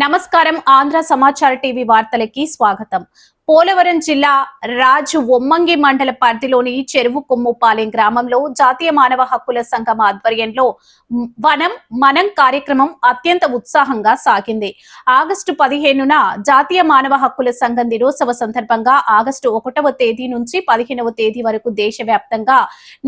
నమస్కారం. ఆంధ్ర సమాచార టీవీ వార్తలకి స్వాగతం. పోలవరం జిల్లా రాజు ఒమ్మంగి మండల పరిధిలోని చెరువు కొమ్ముపాలెం గ్రామంలో జాతీయ మానవ హక్కుల సంఘం ఆధ్వర్యంలో వనం మనం కార్యక్రమం అత్యంత ఉత్సాహంగా సాగింది. ఆగస్టు 15న జాతీయ మానవ హక్కుల సంఘం దినోత్సవ సందర్భంగా ఆగస్టు 1వ తేదీ నుంచి 15వ తేదీ వరకు దేశవ్యాప్తంగా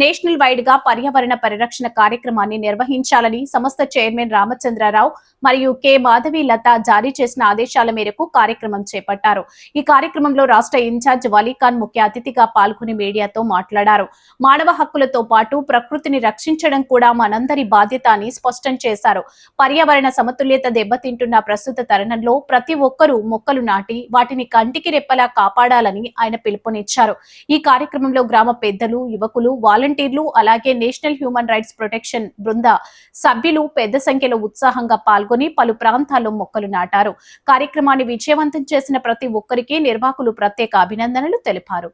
నేషనల్ వైడ్ గా పర్యావరణ పరిరక్షణ కార్యక్రమాన్ని నిర్వహించాలని సంస్థ చైర్మన్ రామచంద్రరావు మరియు కె మాధవి లత జారీ చేసిన ఆదేశాల మేరకు కార్యక్రమం చేపట్టారు. ఈ కార్యక్రమంలో రాష్ట్ర ఇన్ఛార్జ్ వలీఖాన్ ముఖ్య అతిథిగా పాల్గొని మీడియాతో మాట్లాడారు. మానవ హక్కులతో పాటు ప్రకృతిని రక్షించడం కూడా మనందరి బాధ్యత అని స్పష్టం చేశారు. పర్యావరణ సమతుల్యత దెబ్బతింటున్న ప్రస్తుత తరుణంలో ప్రతి ఒక్కరూ మొక్కలు నాటి వాటిని కంటికి రెప్పలా కాపాడాలని ఆయన పిలుపునిచ్చారు. ఈ కార్యక్రమంలో గ్రామ పెద్దలు, యువకులు, వాలంటీర్లు, అలాగే నేషనల్ హ్యూమన్ రైట్స్ ప్రొటెక్షన్ బృంద సభ్యులు పెద్ద సంఖ్యలో ఉత్సాహంగా పాల్గొని పలు ప్రాంతాల్లో మొక్కలు నాటారు. కార్యక్రమాన్ని విజయవంతం చేసిన ప్రతి ఒక్కరికి నిర్వాహకులు ప్రత్యేక అభినందనలు తెలిపారు.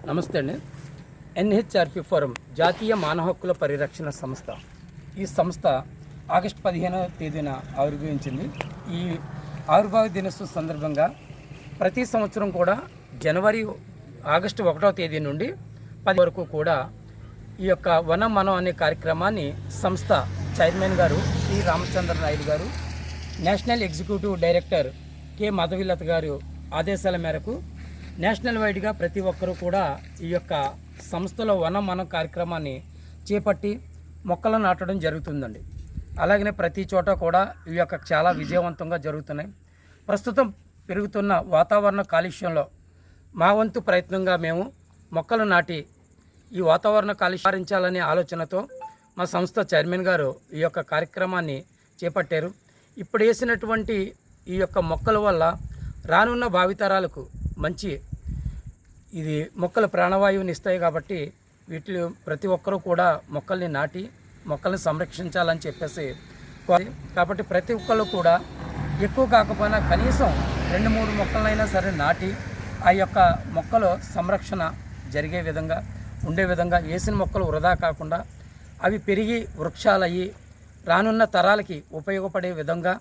నమస్తే అండి. ఎన్హెచ్ఆర్పి ఫోరం జాతీయ మానవ హక్కుల పరిరక్షణ సంస్థ. ఈ సంస్థ ఆగస్టు 15వ తేదీన ఆవిర్భవించింది. ఈ ఆవిర్భావ దినోత్సవం సందర్భంగా ప్రతి సంవత్సరం కూడా ఆగస్టు 1వ తేదీ నుండి 10 వరకు కూడా ఈ యొక్క వనం మనం అనే కార్యక్రమాన్ని సంస్థ చైర్మన్ గారు శ్రీ రామచంద్ర నాయుడు గారు, national executive director K Madhavi Latha గారు ఆదేశాల మేరకు నేషనల్ వైడ్గా ప్రతి ఒక్కరూ కూడా ఈ యొక్క సంస్థలో వనం మనం కార్యక్రమాన్ని చేపట్టి మొక్కలను నాటడం జరుగుతుందండి. అలాగనే ప్రతి చోట కూడా ఈ యొక్క చాలా విజయవంతంగా జరుగుతున్నాయి. ప్రస్తుతం పెరుగుతున్న వాతావరణ కాలుష్యంలో మా వంతు ప్రయత్నంగా మేము మొక్కలు నాటి ఈ వాతావరణ కాలుష్యారించాలనే ఆలోచనతో మా సంస్థ చైర్మన్ గారు ఈ యొక్క కార్యక్రమాన్ని చేపట్టారు. ఇప్పుడు వేసినటువంటి ఈ యొక్క మొక్కల వల్ల రానున్న భావితరాలకు మంచి ఇది మొక్కలు ప్రాణవాయువుని ఇస్తాయి. కాబట్టి వీటిలో ప్రతి ఒక్కరూ కూడా మొక్కల్ని నాటి మొక్కల్ని సంరక్షించాలని చెప్పేసి కాబట్టి ప్రతి ఒక్కళ్ళు కూడా ఎక్కువ కాకపోయినా కనీసం 2-3 మొక్కలైనా సరే నాటి ఆ యొక్క మొక్కల సంరక్షణ జరిగే విధంగా ఉండే విధంగా వేసిన మొక్కలు వృధా కాకుండా అవి పెరిగి వృక్షాలయ్యి రానున్న తరాలకి ఉపయోగపడే విధంగా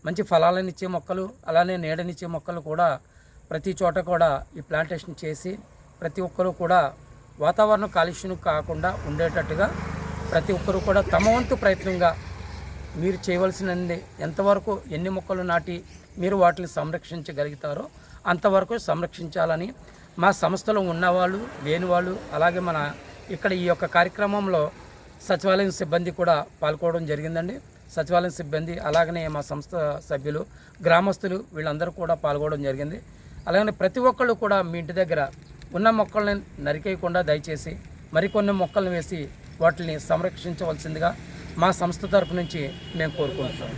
మంచి ఫలాలను ఇచ్చే మొక్కలు, అలానే నీడనిచ్చే మొక్కలు కూడా ప్రతి చోట కూడా ఈ ప్లాంటేషన్ చేసి ప్రతి ఒక్కరూ కూడా వాతావరణ కాలుష్యం కాకుండా ఉండేటట్టుగా ప్రతి ఒక్కరూ కూడా తమ వంతు ప్రయత్నంగా మీరు చేయవలసినది ఎంతవరకు ఎన్ని మొక్కలు నాటి మీరు వాటిని సంరక్షించగలుగుతారో అంతవరకు సంరక్షించాలని మా సంస్థలో ఉన్నవాళ్ళు, లేని వాళ్ళు, అలాగే మన ఇక్కడ ఈ యొక్క కార్యక్రమంలో సచివాలయం సిబ్బంది కూడా పాల్గొనడం జరిగిందండి. సచివాలయం సిబ్బంది అలాగనే మా సంస్థ సభ్యులు, గ్రామస్తులు వీళ్ళందరూ కూడా పాల్గొనడం జరిగింది. అలాగనే ప్రతి ఒక్కళ్ళు కూడా మీ ఇంటి దగ్గర ఉన్న మొక్కల్ని నరికేయకుండా దయచేసి మరికొన్ని మొక్కలను వేసి వాటిని సంరక్షించవలసిందిగా మా సంస్థ తరపు నుంచి మేము కోరుకుంటున్నాం.